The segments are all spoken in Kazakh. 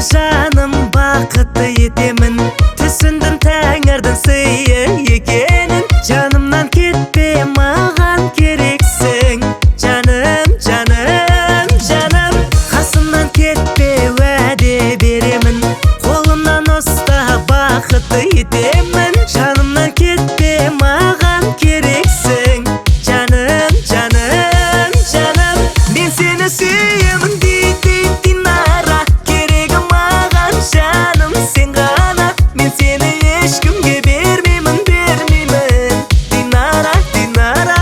жаным бақытты етемін, түсіндім тәңірдің сыйы екенін. Жанымнан кетпе, маған керексің, жаным, жаным, жаным. Қасымнан кетпе, уәде беремін, қолымнан ұста, бақытты етемін. Жанымнан кетпе, маған керексің, жаным, жаным, жаным. Мен сені сүйемін дейді Динара, керегі маған жаным сен ғана. Мен сені ешкімге бермеймін, бермеймін, Динара, Динара.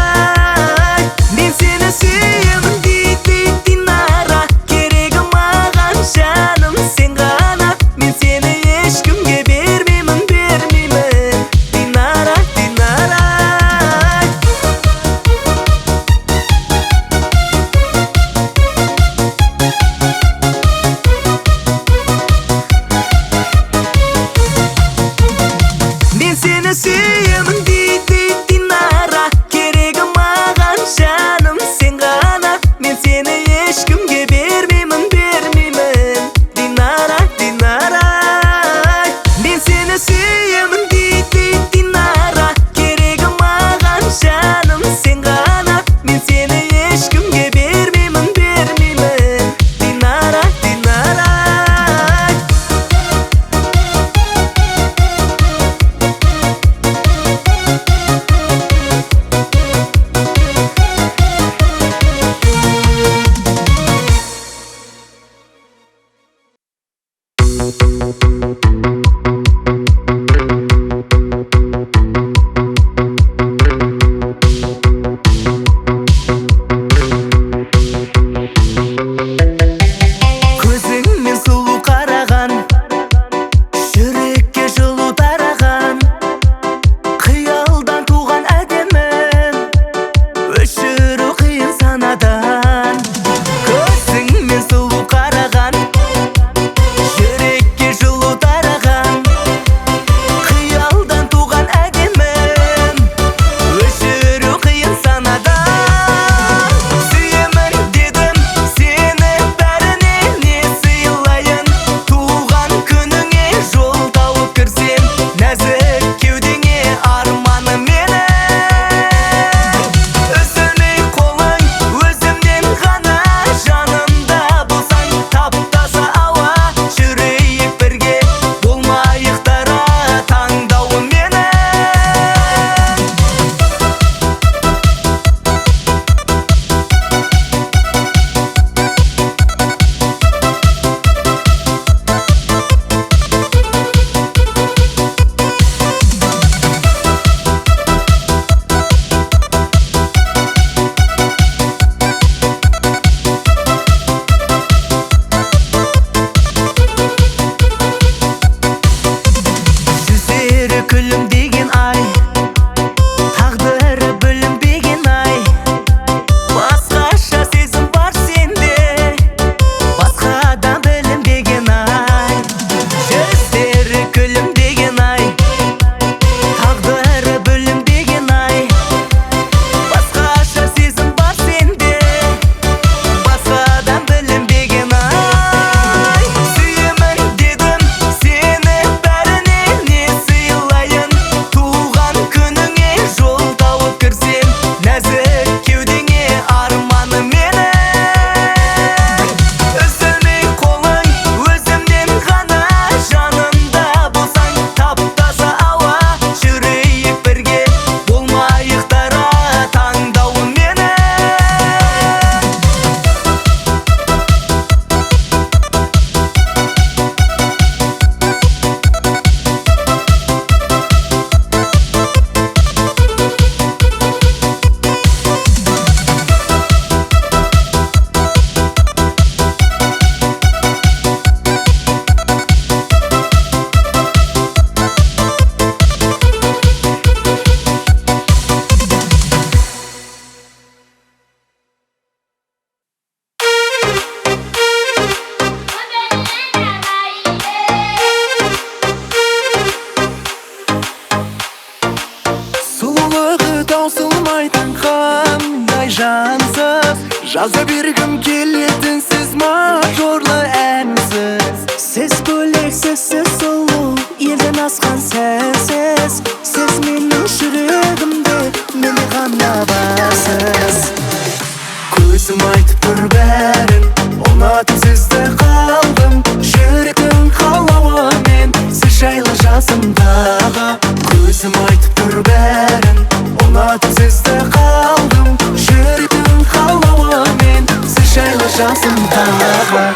тағы.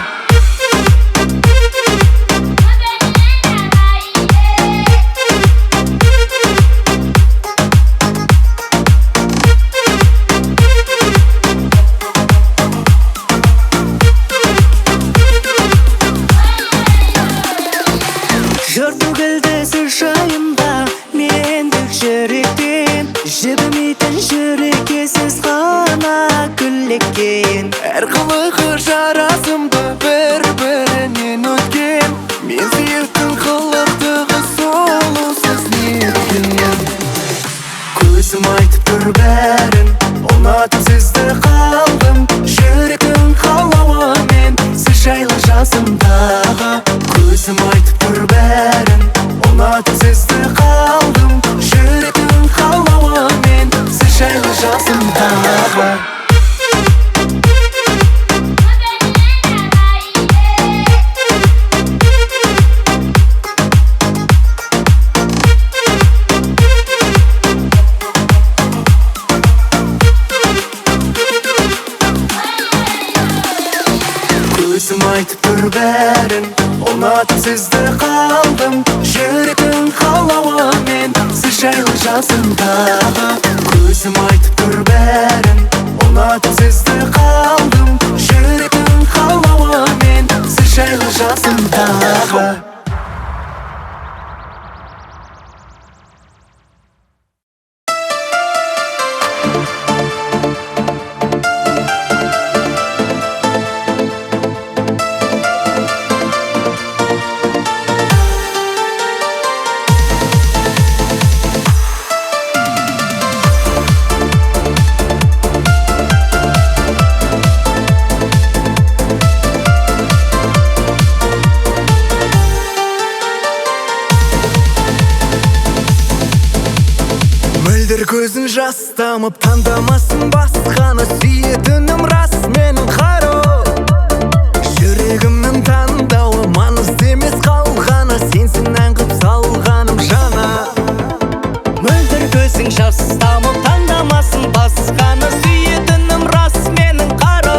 Жыр төгілді сіз жайымда мендік жүректен, жібімейтін жүрекесіз ғана күллекен. Әр қылығы жарасымды бір-бірінен өткен, мен сүйіктің қылықтығы сұлусыз неткен. Көзім айтып тұр бәрін, ұнатып сізді қалдым, жүректің қалауымен сіз жайлы жасымдағы. Көзім айтып тұр бәрін, ұнатып сізді қалдым, жүректің қалауымен сіз жайлы жасымдағы. Көзім айтып тұр бәрін, ұнатып сізді қалдым, жүректің қалауымен сіз жайлы жасымдағы. Көзім айтып тұр бәрін, ұнатып сізді қалдым, жүректің қалауымен сіз жайлы жасымдағы. Мөлдір көзін жастамып таңдамасын басқаны, сүйетінім рас менің қару. Жүрегімнің таңдауы маңызды емес қалғаны, сенсің ән қып салғаным жана. Мөлдір көзің жастамып таңдамасын басқаны, сүйетінім рас менің қару.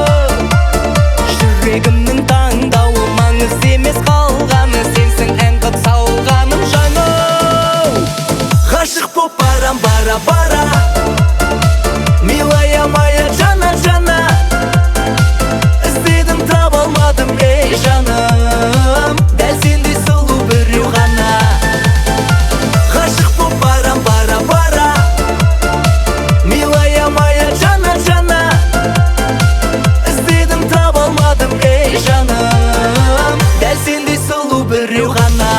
Жүрегімнің таңдауы маңызды емес қалғаны, сенсің ән қып салғаным жана. Ғашық боп барам бара-бара, милая моя жана-жана. Іздедім таба алмадым, ей жаным, дәл сендей сұлу біреу ғана. Ғашық боп барам бара-бара, милая моя жана-жана. Іздедім таба алмадым, ей жаным, дәл сендей сұлу біреу ғана.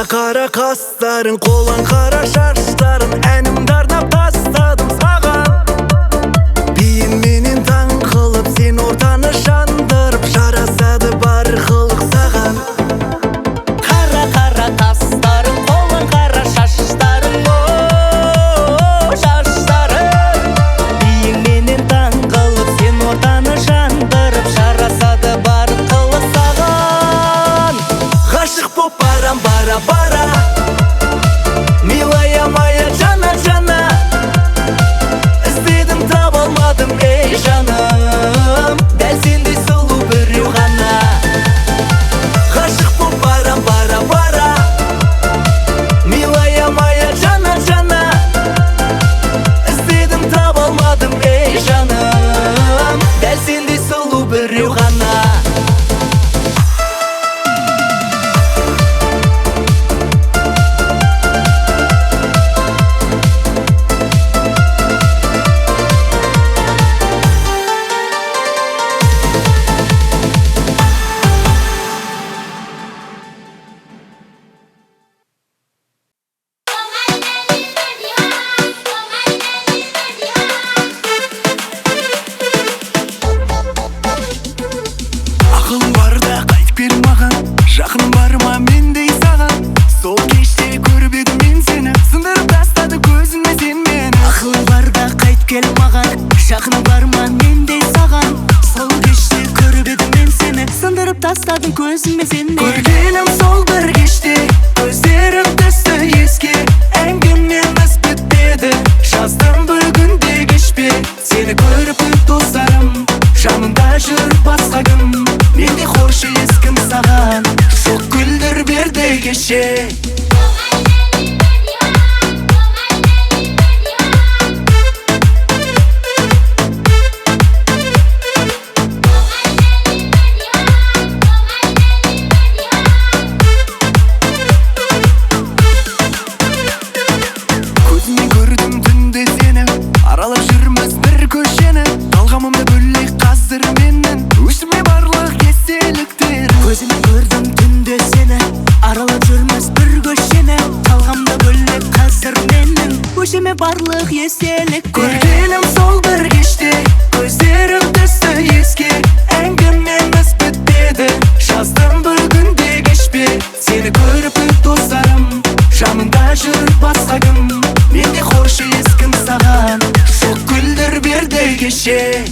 Қара қастарын, қолаң қара шаштарын, әнімді арнап тастадым саған. Биіңменен таң қылып, сен ортаны жандырып, жарасады бар қылық саған. Қара қастарын, қолаң қара шаштарын, шаштарын. Биіңменен таң қылып, сен ортаны жандырып, жарасады бар қылық саған. Ғашық боп барам бара-бара, милая моя жана-жана. özüme seni. Көргенім сол бір кеште көздерің түсті еске. Әңгімеміз бітпеді, жаздым бүгінде кешпе. Сені көріп достарым, жанымда жүр басқа кім. Менде қойшы ескім саған, жоқ гүлдер берді кеше. Көзіммен көрдім түнде сені, аралап жүрміз бір көшені. Талғамымда бөлек қазір менің, өзіме барлық естеліктер. Көзіммен көрдім түнде сені, аралап жүрміз бір көшені. Талғамда бөлек қазір менің, өзіме барлық естелік. Көргенім сол бір кеште көздерің түсті еске. Әңгімеміз бітпеді, жаздым бүгінде кешпе. Сені көріп достарым, жанымда жүр басқа кім. Менде қойшы ескім саған, жоқ гүлдер берді кеше.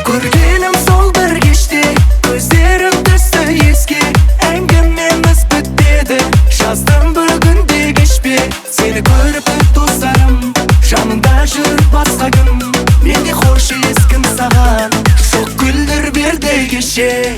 Көргенім сол бір кеште көздерің түсті еске. Әңгімеміз бітпеді, жаздым бүгінде кешпе. Сені көріп достарым, жанымда жүр басқа кім. Менде қойшы ескім саған, жоқ гүлдер берді кеше.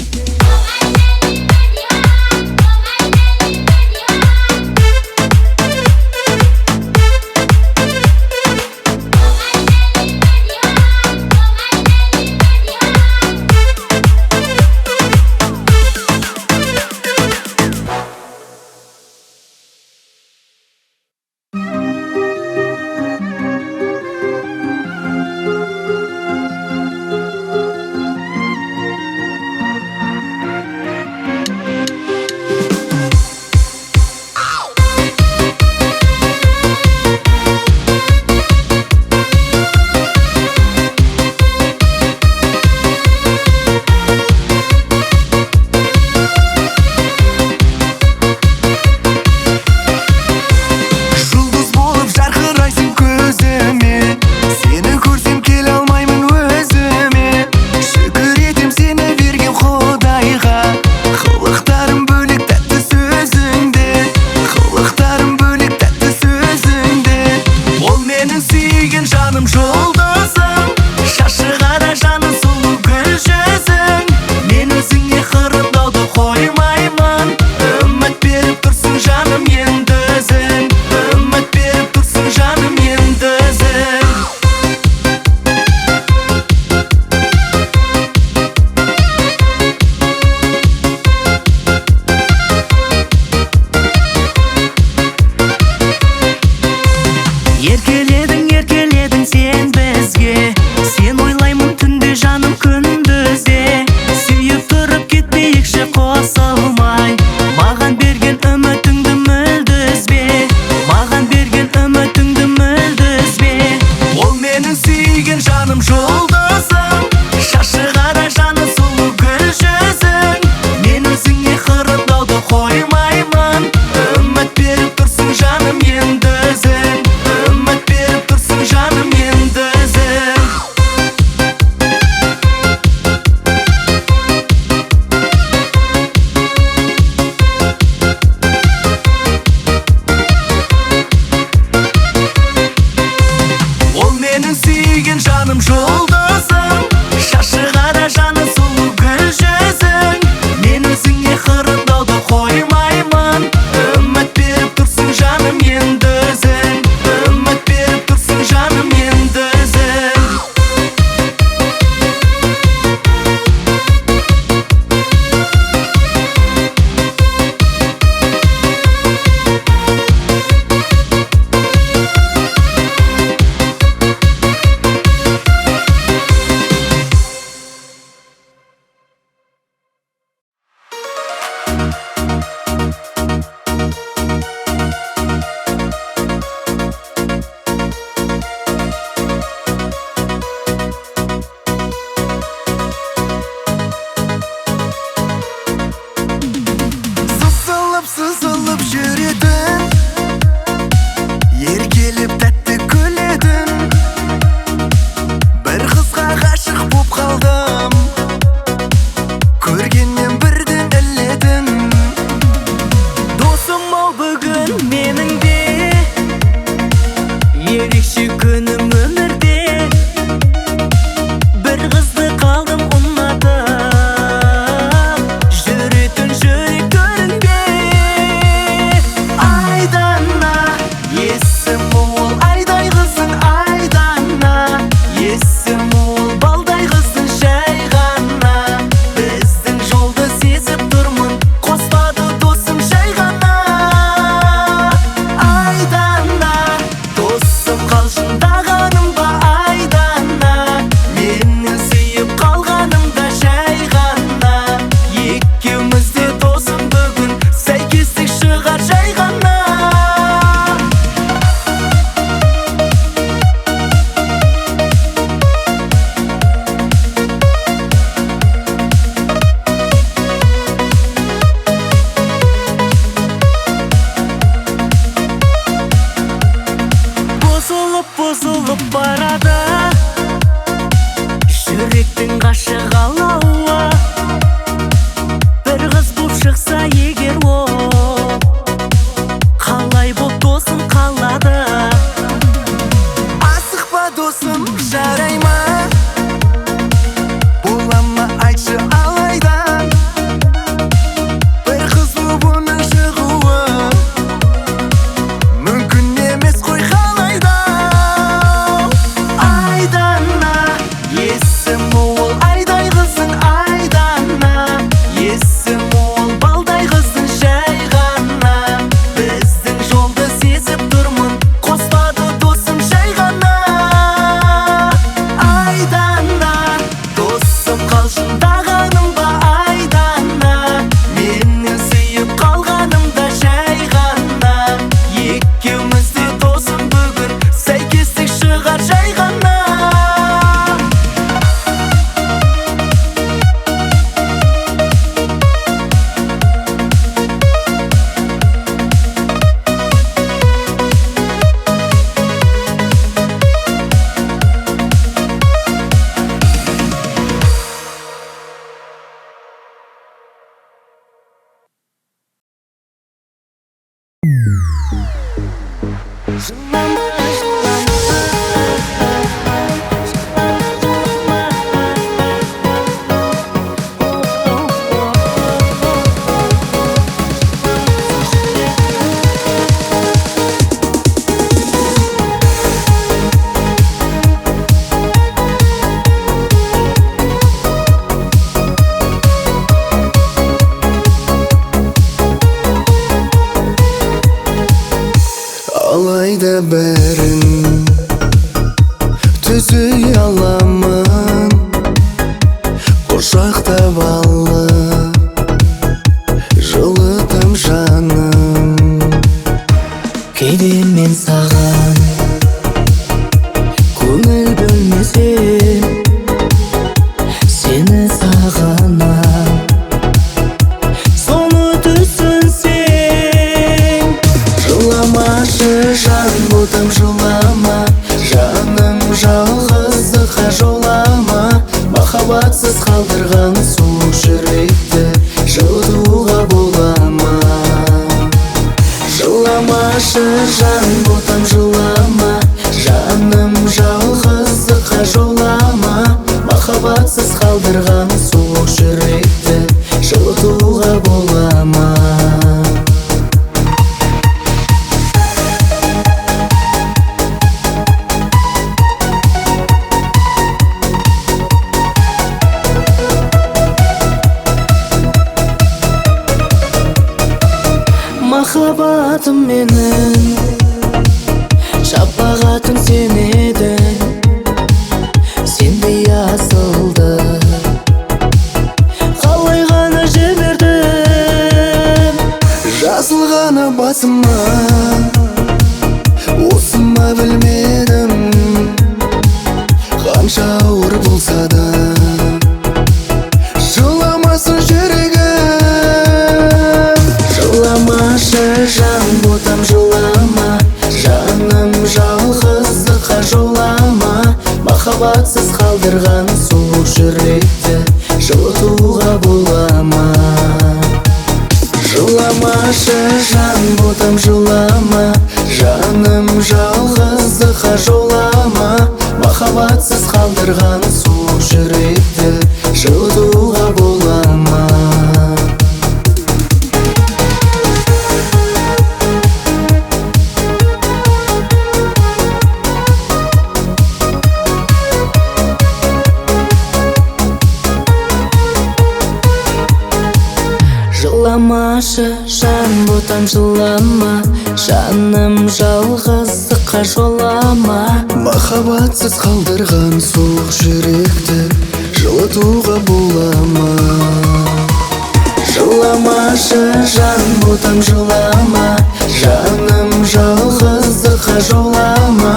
кеттің ғашық алауға. Бір қыз боп шықса егер ол, қалай боп досым қалады? Асықпа досым, жарай ма? Бола ма айтшы алайда? Бір қыз боп оның шығуы мүмкін емес қой қалайда? Айдана, есім ол айдай қызың айдана. Есім ол балдай қызың жай ғана. Біздің жолды сезіп тұрмын, қоспады досым жай ғана. Айдана, досым қалжыңдағаным ба айдана. Менің сүйіп қалғанымда жай ғана. Екеумізде досым бүгін сәйкестік шығар жай ғана. Алайда бәрін түзей аламын, құшақтап алып жылытам жаным. Кейде мен саған көңіл бөлмесем, сені сағынам, соны түсінсең. Жыламашы жан, ботам жылама, жаным жалғыздыққа жолама. Махаббатсыз қалдырған суық жүректі жылытуға бола ма? Жыламашы жан, ботам жылама, жаным жалғыздыққа жолама. Махаббатсыз қалдырған суық жүректі жылытуға бола ма? Махаббатым менің, шапағатым сен едің. Сендей асылды қалай ғана жібердім? Жазылғаны басыма, осыма білмедім. Қанша ауыр болса да жыламасын жүрегім. Жыламашы жан, ботам жылама, жаным жалғыздыққа жолама. Махаббатсыз қалдырған суық жүректі жылытуға бола ма? Жыламашы жан, ботам жылама, жаным жалғыздыққа жолама. Махаббатсыз қалдырған суық жүректі жылытуға бола ма? Жыламашы жан, ботам жылама, жаным жалғыздыққа жолама. Махаббатсыз қалдырған суық жүректі жылытуға бола ма? Жыламашы жан, ботам жылама, жаным жалғыздыққа жолама.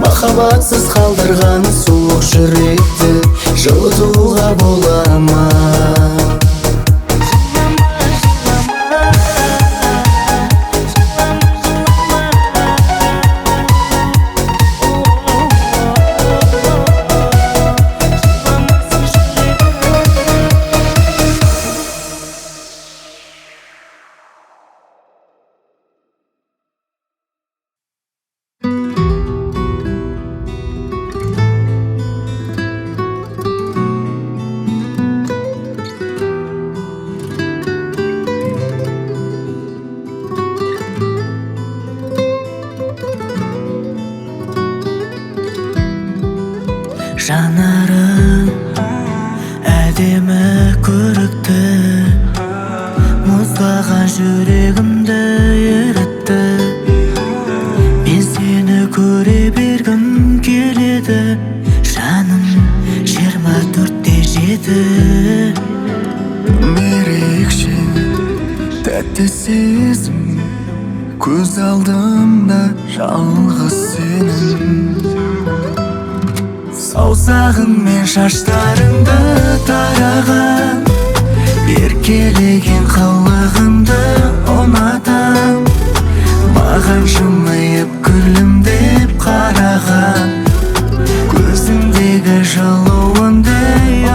Махаббатсыз қалдырған суық жүректі жылытуға бола ма? еді. Ерекше тәтті сезім, көз алдымда жалғыз сенің. Саусағыңмен шаштарыңды тараған, еркелеген қылығыңды ұнатам. Маған жымиып күлімдеп қараған, көзіңдегі жылуыңды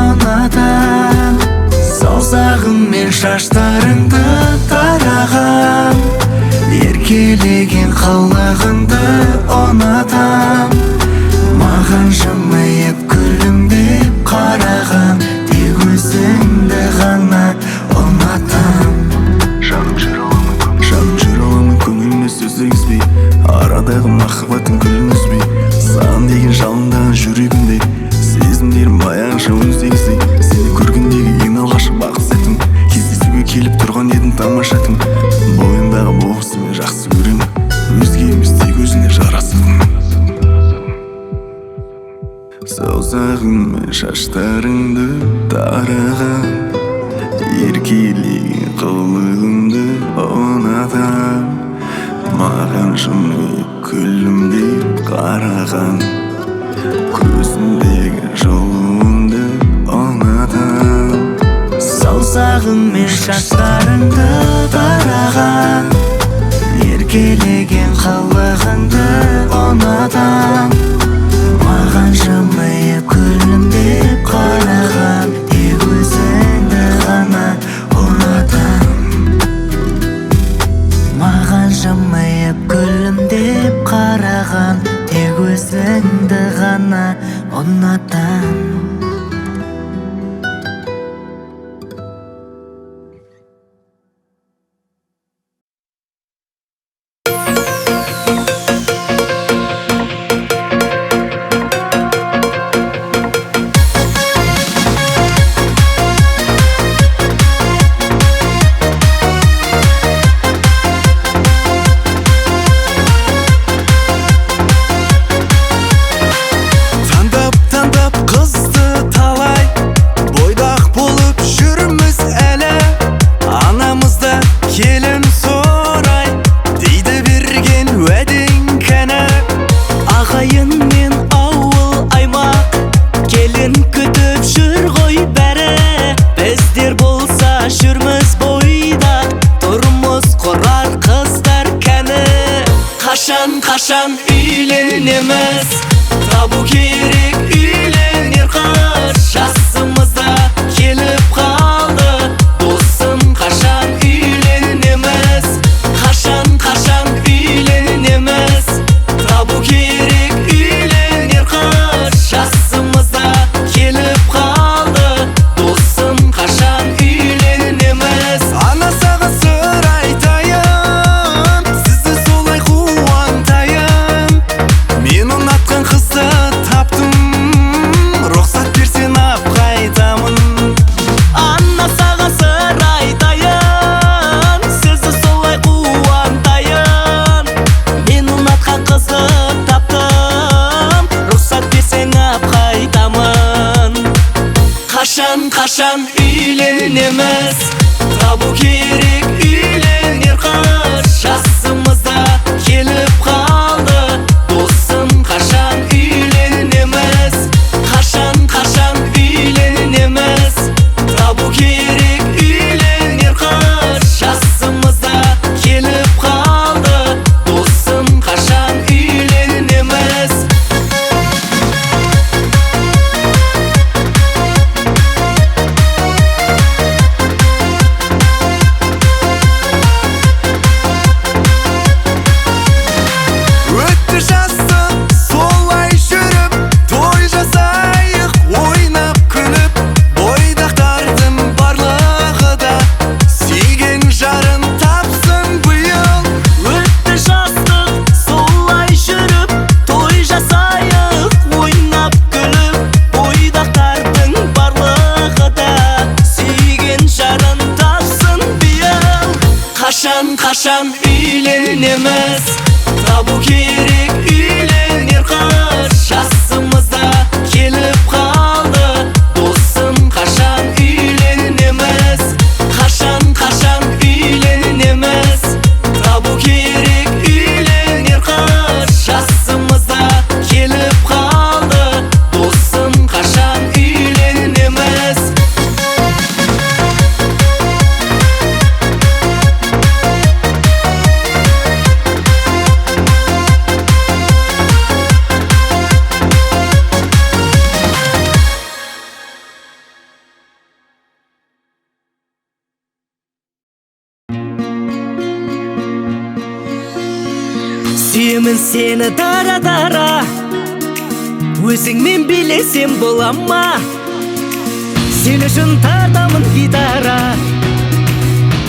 ұнатам. Саусағыңмен шаштарыңды тараған, еркелеген қылығыңды ұнатам. Маған жымиып күлімдеп қараған, тек өзіңді ғана ұнатам. Жаным жүре аламын көңіліне сөз егізбей, арадағы махаббаттың гүлін үзбей. Саған деген жалындаған жүрегімдей, сезімдерім баяғыша өздегіздей. Сені көргендегі ең алғашқы бақыт сәтім, кездесуге келіп тұрған едің тамаша түн. Бойыңдағы болғысы мен жақсы көремін, өзге емес тек өзіңе жарасым. Саусағыңмен шаштарыңды тараған, еркелеген қылығыңды ұнатам. Маған жымиып күлімдеп қараған, көзіңдегі жылуыңды ұнатам. Саусағыңмен шаштарыңды тараған, еркелеген қылығыңды ұнатам. Маған жымиып күлімдеп қараған, тек өзіңді ғана ұнатам. Маған жымиып күлімдеп қараған, тек өзіңді ғана ұнатам. Таңдап қызды талай, бойдақ болып жүрміз әлі. Анамызда келін сорай, дейді берген уәдең кәні. Ағайын мен ауыл аймақ, келін күтіп жүр ғой бәрі. Біздер болса жүрміз бойда, тұрмыз құрар қыздар кәні. Қашан үйленеміз, табу керек үйленер қыз. Жасымызда келіп қалды, досым қашан үйленеміз. Қашан үйленеміз, табу керек үйленер қыз. Жасымызда келіп қалды, досым қашан үйленеміз. Ана саған сыр айтайын, сізді солай қуантайын. Мен ұнатқан қызды таптым, рұқсат берсең ап қайтамын. Анна саған сыр айтайын, сізді солай қуантайын. Мен ұнатқан қызды таптым, рұқсат берсең ап қайтамын. Қашан үйленеміз, табу керек үйленер қыз. Жасымызда келіп қалды, досым қашан үйленеміз. Қашан үйленеміз, табу керек үйленер қыз. Жасымызда келіп қалды, досым қашан үйленеміз. Өтті жастық солай жүріп, той жасайық ойнап күліп. Бойдақтардың барлығы да сүйген жарын тапсын биыл. Өтті жастық солай жүріп, той жасайық ойнап күліп. Бойдақтардың барлығы да сүйген жарын тапсын биыл. Қашан үйленеміз, табу керек үйленер қыз. Жасымызда келіп қалды, досым қашан Сүйемін сені дара-дара, өзіңмен билесем бола ма? Сен үшін тартамын гитара,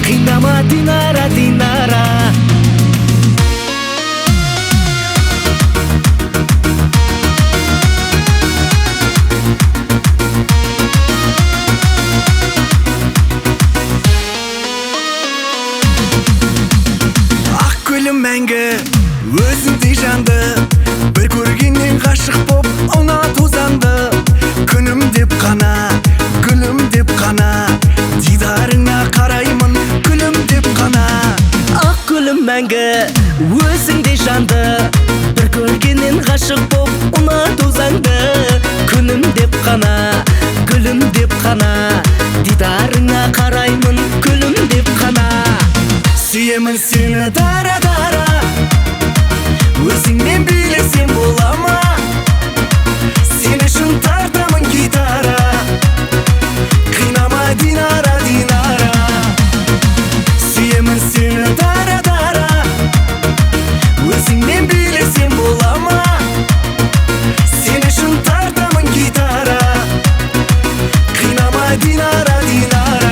қинама Динара, Динара. Гүлім мәңгі өзіңдей жанды, бір көргеннен ғашық боп ұнату заңды. Күнім деп қана, гүлім деп қана, дидарыңа қараймын күлім деп қана. Ақ гүлім мәңгі өзіңдей жанды, бір көргеннен ғашық боп ұнату заңды. Күнім деп қана, гүлім деп қана, дидарыңа қараймын күлім деп қана. Сүйемін сені дара-дара, өзіңмен билесем бола ма? Сен үшін тартамын гитара, қинама Динара, Динара. Сүйемін сені дара-дара, өзіңмен билесем бола ма? Сен үшін тартамын гитара, қинама Динара, Динара.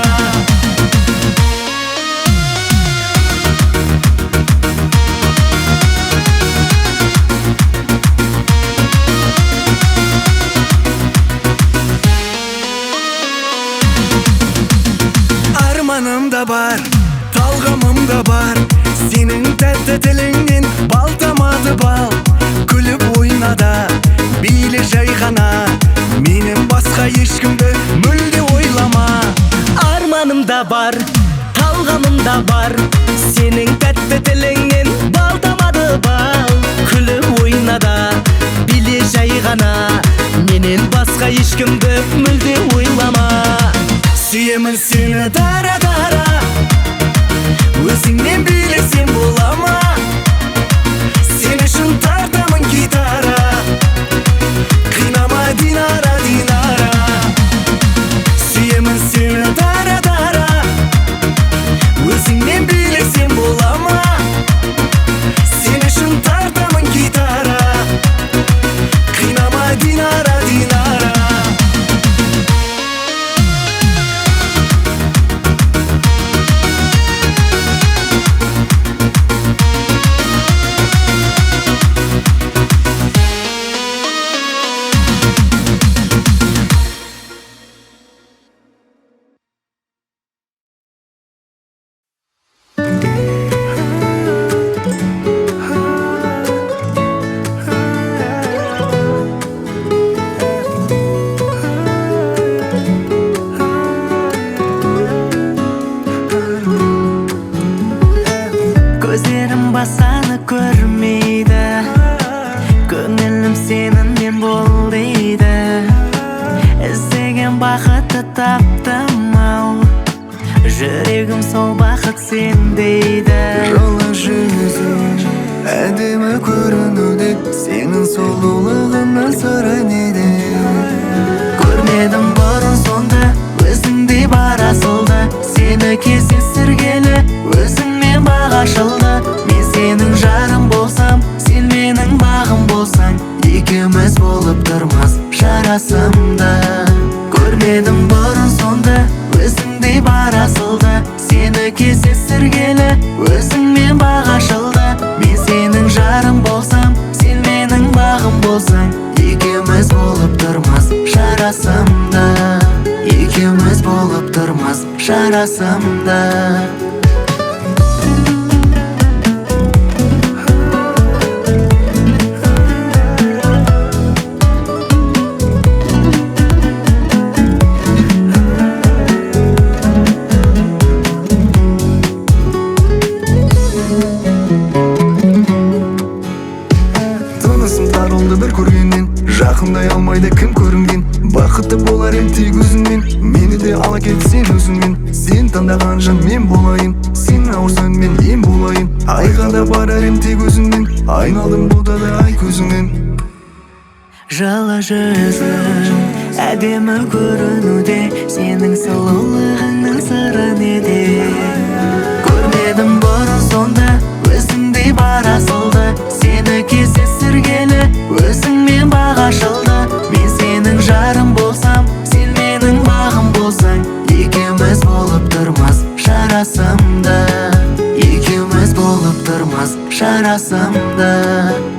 Арманым да бар, талғамым да бар, сенің тәтті тіліңнен бал тамады бал. Күліп ойна да, биле жай ғана, менен басқа ешкімді мүлде ойлама. Арманым да бар, талғамым да бар, сенің тәтті тіліңнен бал тамады бал. Күліп ойна да, биле жай ғана, менен басқа ешкімді мүлде ойлама. Сүйемін сені дара-дара, өзіңмен билесем бола ма? Сен үшін тартамын гитара, қинама Динара, Динара. Сүйемін сені дара-дара, өзіңмен билесем бола ма? Сен үшін тартамын гитара, қинама Динара, Динара. Көздерім басқаны көрмейді, көңілім сеніңмен бол дейді. Іздеген бақытты таптым ау, жүрегім сол бақыт сен дейді. Жолы жүзің әдемі көрінуде, сенің сұлулығыңнан сыры неде? Көрмедім бұрын сонды, өзіңдей бар асылды, сені кездестіргелі өзіңмен бақ ашылды. Мен сенің жарың болсам, сен менің бағым болсаң, екеуміз болып тұрмас жарасымды. Көрмедім бұрын сонды, өзіңдей бар асылды, сені кездестіргелі өзіңмен бақ ашылды. Мен сенің жарың болсам, сен менің бағым болсаң, екеуміз болып тұрмас жарасымды. Екеуміз болып тұрмас жарасымды. Тынысым тарылды бір көргеннен, жақындай алмайды кім көрінген. Бақытты болар ем тек өзіңмен, мені де ала кет сен өзіңмен. Сен таңдаған жан мен болайын, сен ауырсаң мен ем болайын. Айға да барар ем тек өзіңмен, айналдым бұлдады ай көзіңнен. Жылы жүзің әдемі көрінуде, сенің сұлулығыңның сыры неде? Көрмедім бұрын сонды, өзіңдей бар асылды, сені жарасымды. Екеуміз болып тұрмыз жарасымды.